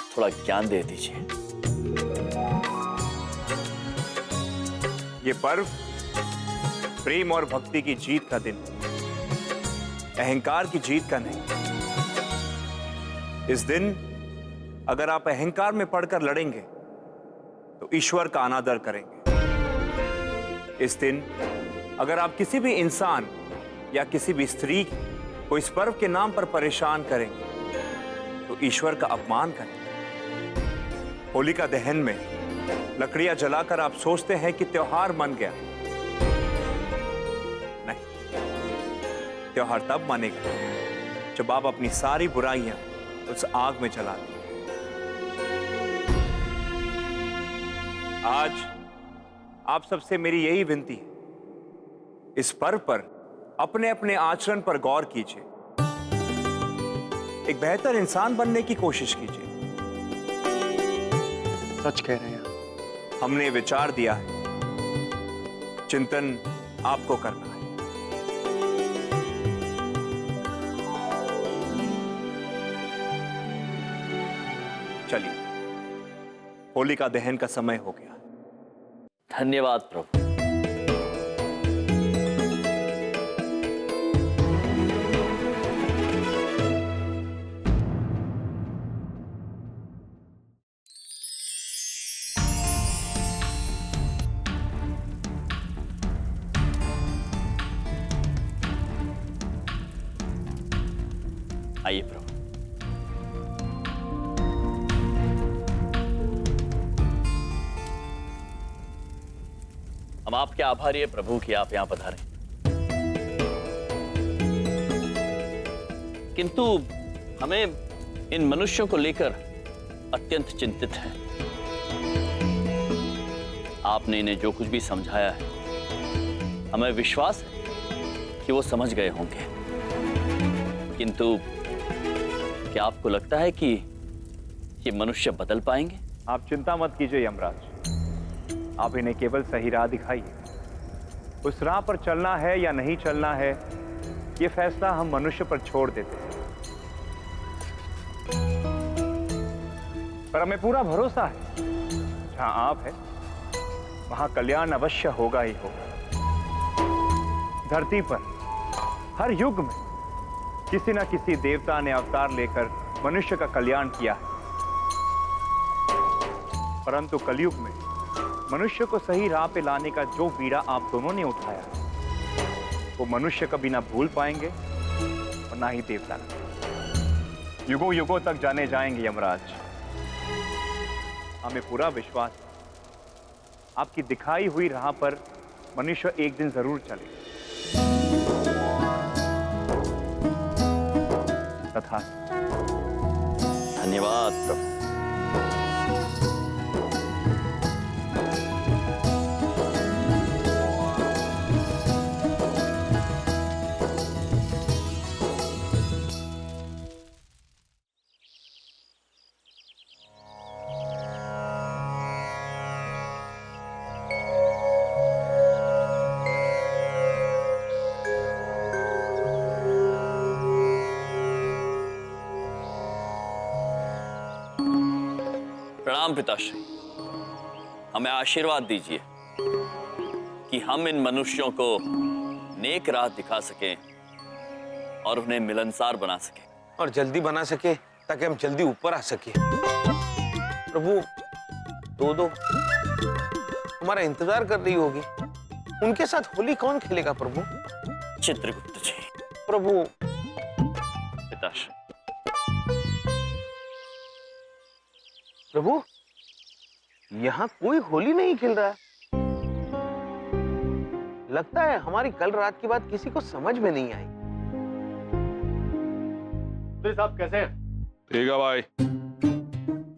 थोड़ा ज्ञान दे दीजिए। ये पर्व प्रेम और भक्ति की जीत का दिन, अहंकार की जीत का नहीं। इस दिन अगर आप अहंकार में पड़कर लड़ेंगे तो ईश्वर का अनादर करेंगे। इस दिन अगर आप किसी भी इंसान या किसी भी स्त्री को इस पर्व के नाम पर परेशान करेंगे तो ईश्वर का अपमान करेंगे। होलिका दहन में लकड़ियां जलाकर आप सोचते हैं कि त्योहार मन गया। नहीं, त्योहार तब मानेगा जब आप अपनी सारी बुराइयां उस आग में जला दें। आज आप सबसे मेरी यही विनती है, इस पर्व पर अपने अपने आचरण पर गौर कीजिए, एक बेहतर इंसान बनने की कोशिश कीजिए। सच कह रहे हैं। हमने विचार दिया है, चिंतन आपको करना है। चलिए, होलिका दहन का समय हो गया। धन्यवाद प्रभु। आइए प्रभु। हम आपके आभारी हैं प्रभु कि आप यहां पधारे, किंतु हमें इन मनुष्यों को लेकर अत्यंत चिंतित है। आपने इन्हें जो कुछ भी समझाया है, हमें विश्वास है कि वो समझ गए होंगे, किंतु क्या आपको लगता है कि ये मनुष्य बदल पाएंगे? आप चिंता मत कीजिए यमराज, आप इन्हें केवल सही राह दिखाइए। उस राह पर चलना है या नहीं चलना है, ये फैसला हम मनुष्य पर छोड़ देते हैं। पर हमें पूरा भरोसा है, जहां आप हैं वहां कल्याण अवश्य होगा ही होगा। धरती पर हर युग में किसी न किसी देवता ने अवतार लेकर मनुष्य का कल्याण किया है, परंतु कलयुग में मनुष्य को सही राह पे लाने का जो बीड़ा आप दोनों ने उठाया, वो मनुष्य कभी ना भूल पाएंगे और ना ही देवता। युगों युगों तक जाने जाएंगे यमराज। हमें पूरा विश्वास है, आपकी दिखाई हुई राह पर मनुष्य एक दिन जरूर चलेगा। तथा धन्यवाद प्रभु। प्रणाम पिताश्री, हमें आशीर्वाद दीजिए कि हम इन मनुष्यों को नेक राह दिखा सकें और उन्हें मिलनसार बना सकें। और जल्दी बना सके ताकि हम जल्दी ऊपर आ सके। प्रभु, दो हमारा इंतजार कर रही होगी। उनके साथ होली कौन खेलेगा प्रभु? चित्रगुप्त जी। प्रभु। पिताश्री। प्रभु, यहाँ कोई होली नहीं खेल रहा। लगता है हमारी कल रात की बात किसी को समझ में नहीं आई। साहब कैसे हैं? ठीक है भाई।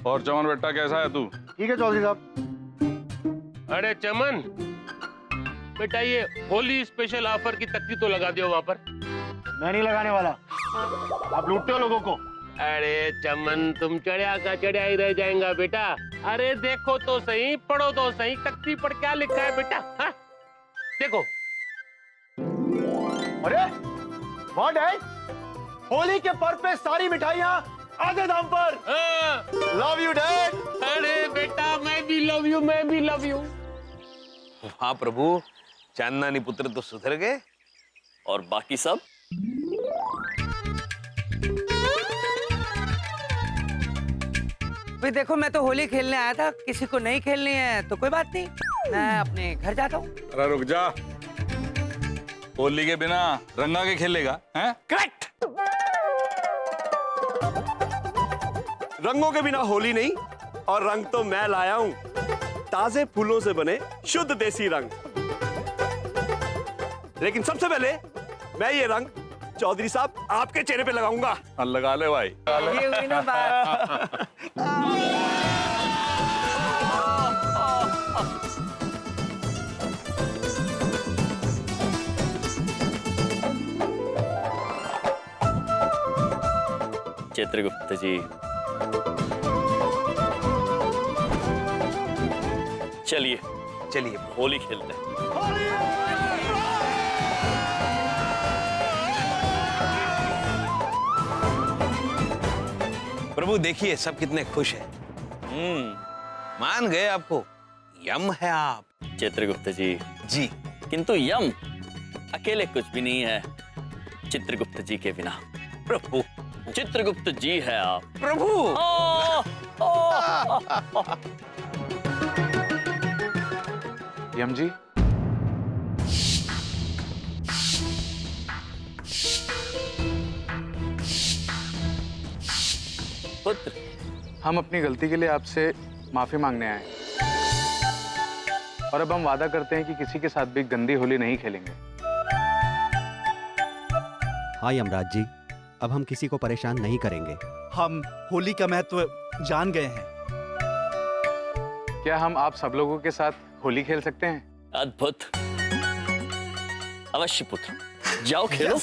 और चमन बेटा कैसा है तू? ठीक है चौधरी साहब। अरे चमन बेटा, ये होली स्पेशल ऑफर की तख्ती तो लगा दियो वहां पर। मैं नहीं लगाने वाला, आप लूटते हो लोगों को। अरे चमन, तुम चढ़िया का चढ़िया ही रह जाएगा बेटा। अरे देखो तो सही, पढ़ो तो सही, तख्ती पर क्या लिखा है बेटा? हा? देखो। अरे वाह डैड, होली के पर्व पे सारी मिठाइयाँ आधे दाम पर। Love you dad. अरे बेटा, मैं भी लव यू, मैं भी लव यू। हाँ प्रभु, चांदनी पुत्र तो सुधर गए। और बाकी सब? भाई देखो, मैं तो होली खेलने आया था, किसी को नहीं खेलनी है तो कोई बात नहीं, मैं अपने घर जाता हूँ। अरे रुक जा, होली के बिना रंगा के खेलेगा? हैं? करेक्ट। रंगों के बिना होली नहीं, और रंग तो मैं लाया हूँ, ताजे फूलों से बने शुद्ध देसी रंग। लेकिन सबसे पहले मैं ये रंग चौधरी साहब आपके चेहरे पे लगाऊंगा। लगा ले भाई। ये हुई ना बात। चित्रगुप्त जी, चलिए चलिए होली खेलते हैं। प्रभु देखिए सब कितने खुश हैं। मान गए आपको, यम है आप। चित्रगुप्त जी। जी। किंतु यम अकेले कुछ भी नहीं है चित्रगुप्त जी के बिना। प्रभु, चित्रगुप्त जी है आप। प्रभु। यम जी, पुत्र, हम अपनी गलती के लिए आपसे माफी मांगने आए और अब हम वादा करते हैं कि किसी के साथ भी गंदी होली नहीं खेलेंगे। हाँ यमराज जी, अब हम किसी को परेशान नहीं करेंगे। हम होली का महत्व जान गए हैं। क्या हम आप सब लोगों के साथ होली खेल सकते हैं? अद्भुत, अवश्य पुत्र, जाओ खेलो।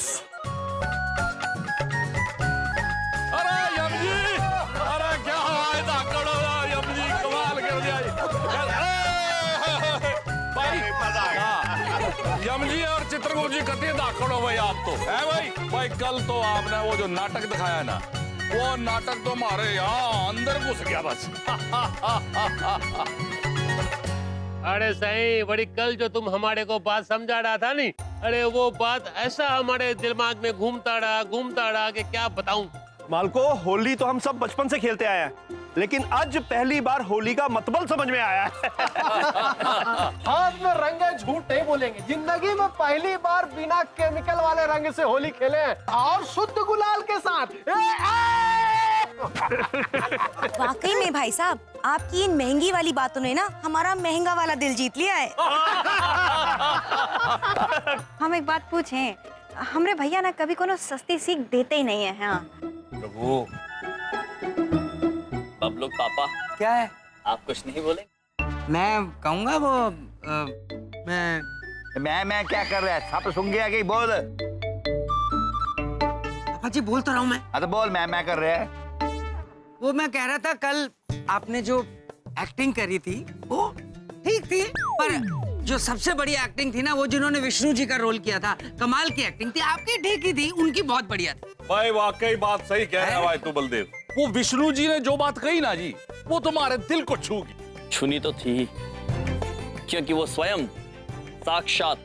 अरे यम जी, अरे क्या वायदा करो यम जी, कमाल कर दिया। भाई यम जी और चित्रगुप्त जी कते दाखड़ो भाई आप तो है भाई। कल तो आपने वो जो नाटक दिखाया ना, वो नाटक तो हमारे यहाँ अंदर घुस गया बस। अरे सही, बड़ी कल जो तुम हमारे को बात समझा रहा था नहीं, अरे वो बात ऐसा हमारे दिमाग में घूमता रहा कि क्या बताऊं। मालको, होली तो हम सब बचपन से खेलते आए हैं, लेकिन आज पहली बार होली का मतबल समझ में आया है। हाथ में रंग है, झूठ नहीं बोलेंगे। जिंदगी में पहली बार बिना केमिकल वाले रंग से होली खेले हैं और शुद्ध गुलाल के साथ। वाकई में भाई साहब, आपकी इन महंगी वाली बातों ने ना हमारा महंगा वाला दिल जीत लिया है। हम एक बात पूछें, हमरे भैया ना कभी कोनो सस्ती सीख देते ही नहीं है। हाँ प्रभु, बबलू पापा, क्या है? आप कुछ नहीं बोले? मैं कहूँगा वो मैं क्या कर रहा है? सब सुन गया कि बोल। पापा जी बोल तो रहा हूँ मैं। हाँ तो बोल, मैं कर रहा है। वो मैं कह रहा था, कल आपने जो एक्टिंग करी थी वो ठीक थी, पर जो सबसे बड़ी एक्टिंग थी ना, वो जिन्होंने विष्णु जी का रोल किया था, कमाल की एक्टिंग थी। आपकी ठीक ही थी, उनकी बहुत बढ़िया थी। भाई वाकई बात सही कह रहा है भाई तू बलदेव। वो विष्णु जी ने जो बात कही ना जी, वो तुम्हारे दिल को छू गई। छुनी तो थी, क्योंकि वो स्वयं साक्षात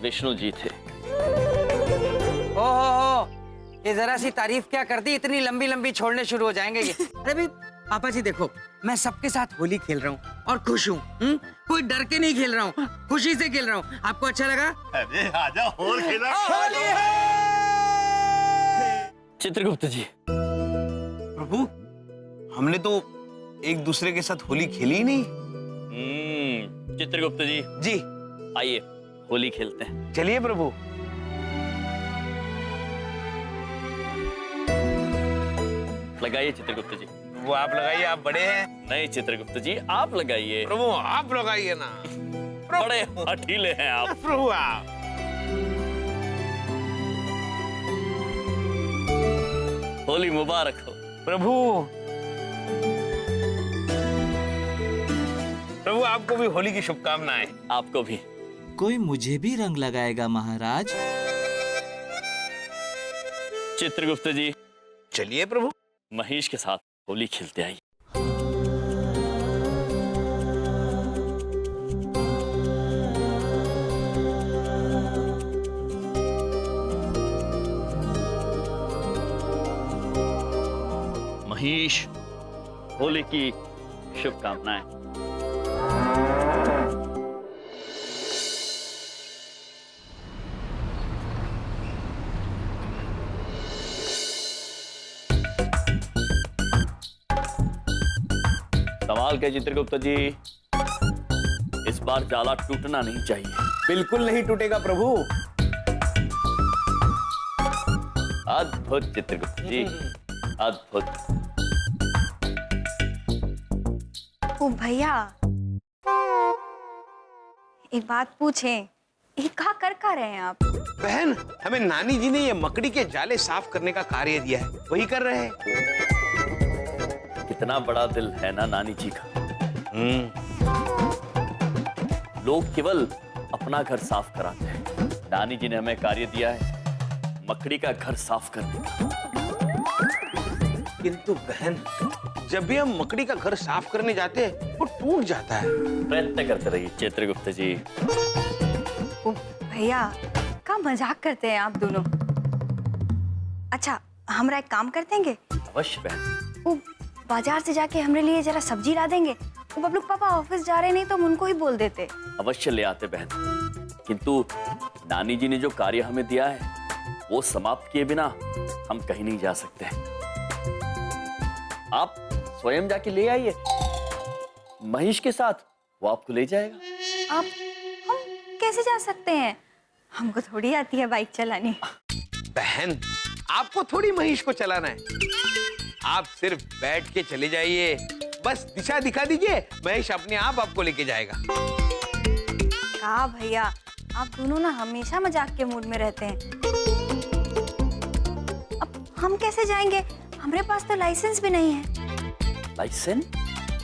विष्णु जी थे। ओहो, ये जरा सी तारीफ क्या कर दी, इतनी लंबी लंबी छोड़ने शुरू हो जाएंगे ये। अरे भाई पापा जी देखो, मैं सबके साथ होली खेल रहा हूँ और खुश हूँ। कोई डर के नहीं खेल रहा हूँ, खुशी से खेल रहा हूँ। आपको अच्छा लगा? अरे आजा और खेला। होली है। चित्रगुप्त जी, प्रभु, हमने तो एक दूसरे के साथ होली खेली ही नहीं। चित्रगुप्त जी, आइए होली खेलते हैं। चलिए प्रभु। लगाइए चित्रगुप्त जी। वो आप लगाइए, आप बड़े हैं। नहीं चित्रगुप्त जी, आप लगाइए। प्रभु आप लगाइए ना, बड़े हठीले हैं आप। प्रभु आप। होली मुबारक हो। प्रभु, प्रभु आपको भी होली की शुभकामनाएं। आपको भी। कोई मुझे भी रंग लगाएगा महाराज? चित्रगुप्त जी, चलिए प्रभु। महेश के साथ होली खेलते आइए। महेश, होली की शुभकामनाएं। सवाल क्या चित्रगुप्त जी, इस बार जाला टूटना नहीं चाहिए। बिल्कुल नहीं टूटेगा प्रभु। अद्भुत चित्रगुप्त जी, अद्भुत। ओ भैया, एक बात पूछें, ये क्या कर रहे हैं आप? बहन, हमें नानी जी ने ये मकड़ी के जाले साफ करने का कार्य दिया है, वही कर रहे हैं। कितना बड़ा दिल है ना नानी जी का। लोग केवल अपना घर साफ कराते हैं, नानी जी ने हमें कार्य दिया है मकड़ी का घर साफ करने का। किंतु बहन, जब भी हम मकड़ी का घर साफ करने जाते हैं, वो टूट जाता है। प्रयत्न करते रहिए चित्रगुप्त जी। ओ भैया, क्या मजाक करते हैं आप दोनों। अच्छा, हमरा एक काम कर देंगे? अवश्य बहन। वो बाजार से जाके हमरे लिए जरा सब्जी ला देंगे। वो बबलू पापा ऑफिस जा रहे नहीं तो हम उनको ही बोल देते। अवश्य ले आते बहन, किंतु नानी जी ने जो कार्य हमें दिया है वो समाप्त किए बिना हम कहीं नहीं जा सकते। आप स्वयं जाके ले आइए, महेश के साथ वो आपको ले जाएगा। आप, हम कैसे जा सकते हैं? हमको थोड़ी आती है बाइक चलानी। बहन, आपको थोड़ी महेश को चलाना है, आप सिर्फ बैठ के चले जाइए, बस दिशा दिखा दीजिए, महेश अपने आप आपको लेके जाएगा। क्या भैया, आप दोनों ना हमेशा मजाक के मूड में रहते हैं। अब हम कैसे जाएंगे? हमारे पास तो लाइसेंस भी नहीं है। लाइसेंस?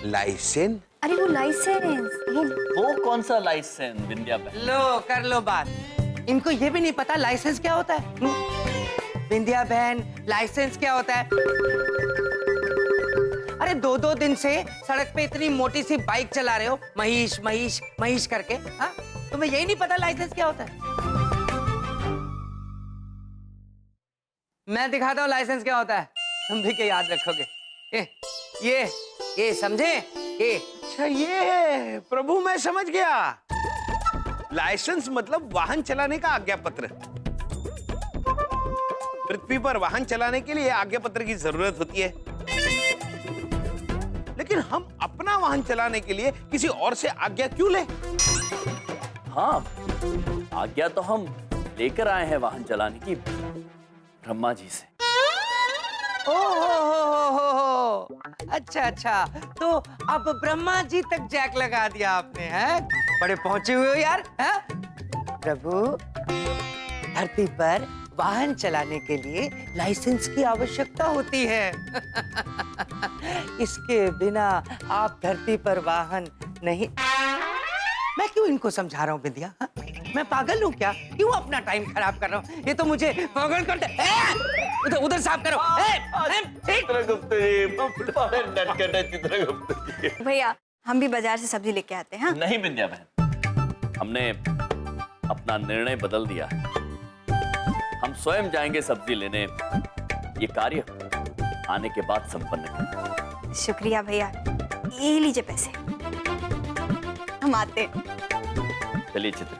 लाइसेंस? अरे वो लाइसेंस, वो कौन सा लाइसेंस विंध्या बहन? लो कर लो बात। इनको ये भी नहीं पता लाइसेंस क्या होता है। विंध्या बहन, लाइसेंस क्या होता है? अरे 2-2 दिन से सड़क पे इतनी मोटी सी बाइक चला रहे हो, महेश महेश महेश करके। हाँ, तुम्हें यही नहीं पता लाइसेंस क्या होता है? मैं दिखाता हूँ लाइसेंस क्या होता है। तुम भी क्या याद रखोगे? ये समझे? ये अच्छा ये प्रभु मैं समझ गया। लाइसेंस मतलब वाहन चलाने का आज्ञा पत्र। पृथ्वी पर वाहन चलाने के लिए आज्ञा पत्र की जरूरत होती है, लेकिन हम अपना वाहन चलाने के लिए किसी और से आज्ञा क्यों ले? हाँ, आज्ञा तो हम लेकर आए हैं वाहन चलाने की ब्रह्मा जी से। ओहो, अच्छा, तो अब ब्रह्मा जी तक जैक लगा दिया आपने, हैं? बड़े पहुंचे हुए हो यार, हैं? प्रभु, धरती पर वाहन चलाने के लिए लाइसेंस की आवश्यकता होती है। इसके बिना आप धरती पर वाहन नहीं। मैं क्यों इनको समझा रहा हूँ विद्या? हाँ? मैं पागल हूँ क्या? क्यों अपना टाइम खराब कर रहा हूँ? ये तो मुझे पागल करते। उधर साफ करो। चित्रगुप्त भैया, हम भी बाजार से सब्जी लेके आते हैं। नहीं विद्या बहन, हमने अपना निर्णय बदल दिया है। हम स्वयं जाएंगे सब्जी लेने। ये कार्य आने के बाद संपन्न करेंगे। शुक्रिया भैया, ये लीजिए पैसे, हम आते हैं। चलिए चित्र।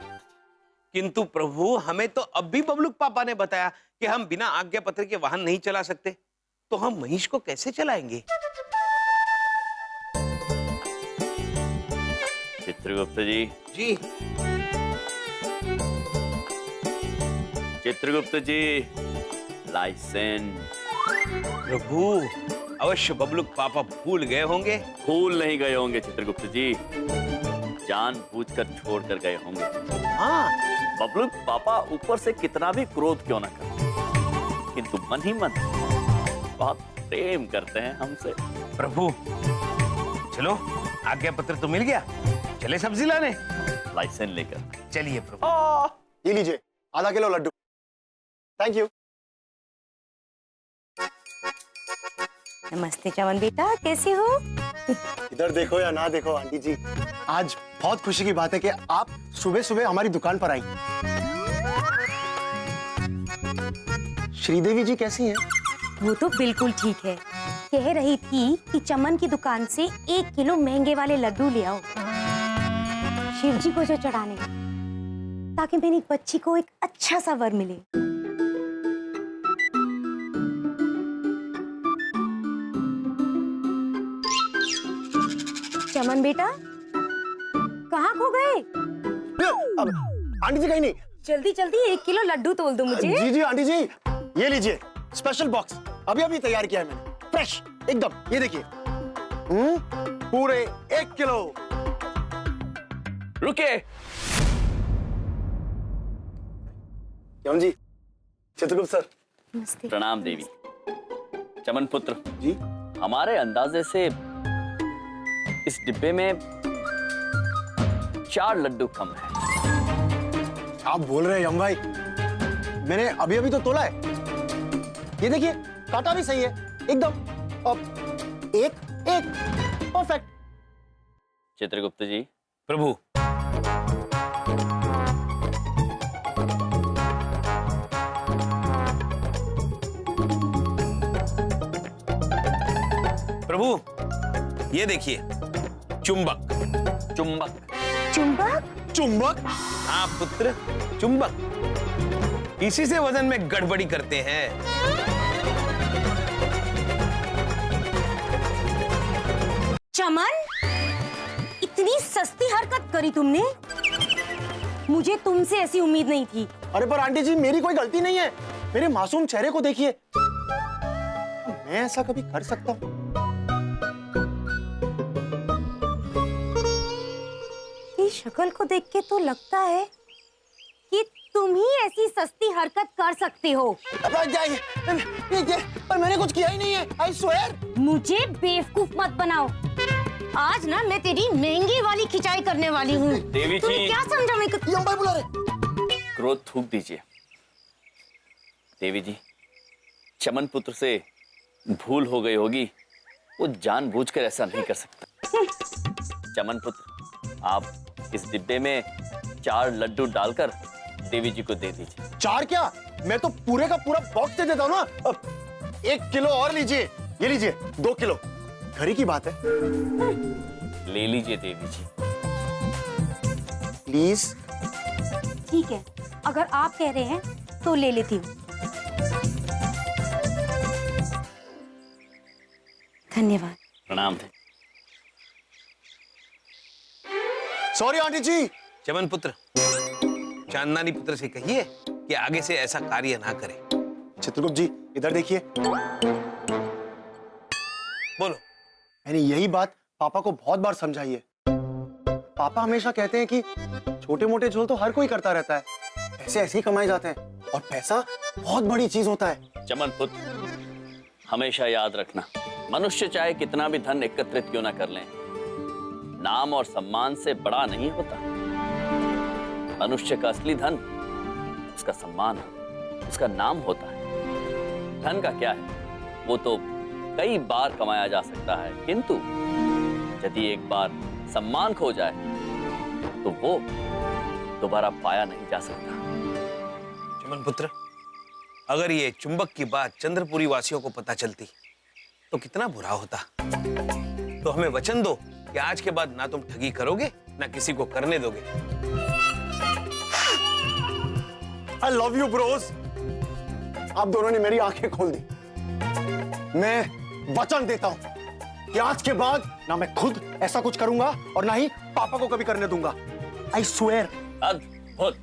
किंतु प्रभु, हमें तो अब भी बबलूक पापा ने बताया कि हम बिना आज्ञा पत्र के वाहन नहीं चला सकते, तो हम महिष को कैसे चलाएंगे? चित्रगुप्त जी। जी। चित्रगुप्त जी, लाइसेंस। प्रभु, अवश्य बबलूक पापा भूल गए होंगे। भूल नहीं गए होंगे चित्रगुप्त जी, जानबूझकर छोड़कर गए होंगे। हाँ, बबलूक पापा ऊपर से कितना भी क्रोध क्यों ना करें, किंतु मन ही मन बहुत प्रेम करते हैं हमसे। प्रभु, चलो आज्ञा पत्र तो मिल गया, चले सब्जी लाने। लाइसेंस लेकर चलिए प्रभु। ये लीजिए आधा किलो लड्डू। Thank you. नमस्ते चमन बेटा, कैसी हो? इधर देखो या ना देखो आंटी जी, आज बहुत खुशी की बात है कि आप सुबह सुबह हमारी दुकान पर आई। श्रीदेवी जी कैसी हैं? वो तो बिल्कुल ठीक है। कह रही थी कि चमन की दुकान से 1 किलो महंगे वाले लड्डू ले आओ, शिव जी को जो चढ़ाने, ताकि मेरी बच्ची को एक अच्छा सा वर मिले। चमन बेटा, कहाँ खो गए? आंटी जी कहीं नहीं। जल्दी जल्दी 1 किलो लड्डू तोल दो मुझे। जी जी आंटी जी, ये लीजिए स्पेशल बॉक्स, अभी अभी तैयार किया है मैंने, फ्रेश एकदम। ये देखिए, पूरे 1 किलो। रुके। क्यों जी? चित्रगुप्त सर। नमस्ते। प्रणाम देवी। चमन पुत्र जी, हमारे अंदाजे से इस डिब्बे में 4 लड्डू कम है। आप बोल रहे हैं यम भाई? मैंने अभी अभी तो तोला है। ये देखिए, काटा भी सही है एकदम। अब एक परफेक्ट। चित्रगुप्त जी। प्रभु, प्रभु ये देखिए, चुंबक। चुंबक? चुंबक? चुंबक? हाँ पुत्र, चुंबक। इसी से वजन में गड़बड़ी करते हैं। चमन, इतनी सस्ती हरकत करी तुमने? मुझे तुमसे ऐसी उम्मीद नहीं थी। अरे पर आंटी जी, मेरी कोई गलती नहीं है। मेरे मासूम चेहरे को देखिए, मैं ऐसा कभी कर सकता हूँ? शक्ल को देख के तो लगता है कि तुम ही ऐसी सस्ती हरकत कर सकते हो। पर मैंने कुछ किया ही नहीं है, आई स्वेयर। मुझे बेवकूफ मत बनाओ। आज ना मैं तेरी महंगी वाली खिंचाई करने वाली हूँ। देवी जी, क्या समझा मैं? यम भाई बुला रहे। क्रोध थूक दीजिए। देवी जी, चमन पुत्र से भूल हो गई होगी, वो जानबूझकर ऐसा नहीं कर सकता। चमन पुत्र, आप इस डिब्बे में 4 लड्डू डालकर देवी जी को दे दीजिए। 4 क्या, मैं तो पूरे का पूरा बॉक्स दे देता हूँ ना। 1 किलो और लीजिए, ये लीजिए 2 किलो, घर ही की बात है। ले लीजिए देवी जी। प्लीज। ठीक है, अगर आप कह रहे हैं तो ले लेती हूँ। धन्यवाद। प्रणाम थे। सॉरी आंटी जी। चमन पुत्र, चांदनी पुत्र से कहिए कि आगे से ऐसा कार्य ना करे। चित्रगुप्त जी इधर देखिए। बोलो। मैंने यही बात पापा को बहुत बार समझाई है। पापा हमेशा कहते हैं कि छोटे मोटे झोल तो हर कोई करता रहता है, पैसे ऐसे ही कमाए जाते हैं और पैसा बहुत बड़ी चीज होता है। चमन पुत्र, हमेशा याद रखना, मनुष्य चाहे कितना भी धन एकत्रित क्यों ना कर लें, नाम और सम्मान से बड़ा नहीं होता। मनुष्य का असली धन उसका सम्मान, उसका नाम होता है। धन का क्या है, वो तो कई बार कमाया जा सकता है, किंतु यदि एक बार सम्मान खो जाए तो वो दोबारा पाया नहीं जा सकता। चमन पुत्र, अगर ये चुंबक की बात चंद्रपुरी वासियों को पता चलती तो कितना बुरा होता। तो हमें वचन दो कि आज के बाद ना तुम ठगी करोगे ना किसी को करने दोगे। I love you bros। आप दोनों ने मेरी आंखें खोल दी। मैं वचन देता हूं कि आज के बाद ना मैं खुद ऐसा कुछ करूंगा और ना ही पापा को कभी करने दूंगा। I swear। अद्भुत।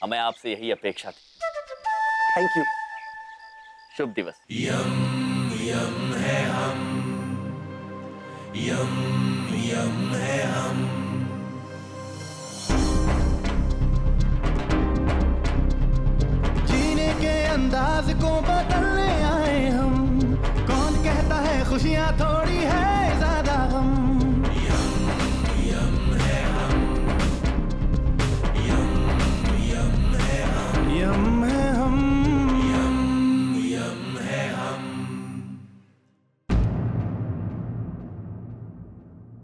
हमें आपसे यही अपेक्षा थी। Thank you. शुभ दिवस। यम यम है हम, यम यम है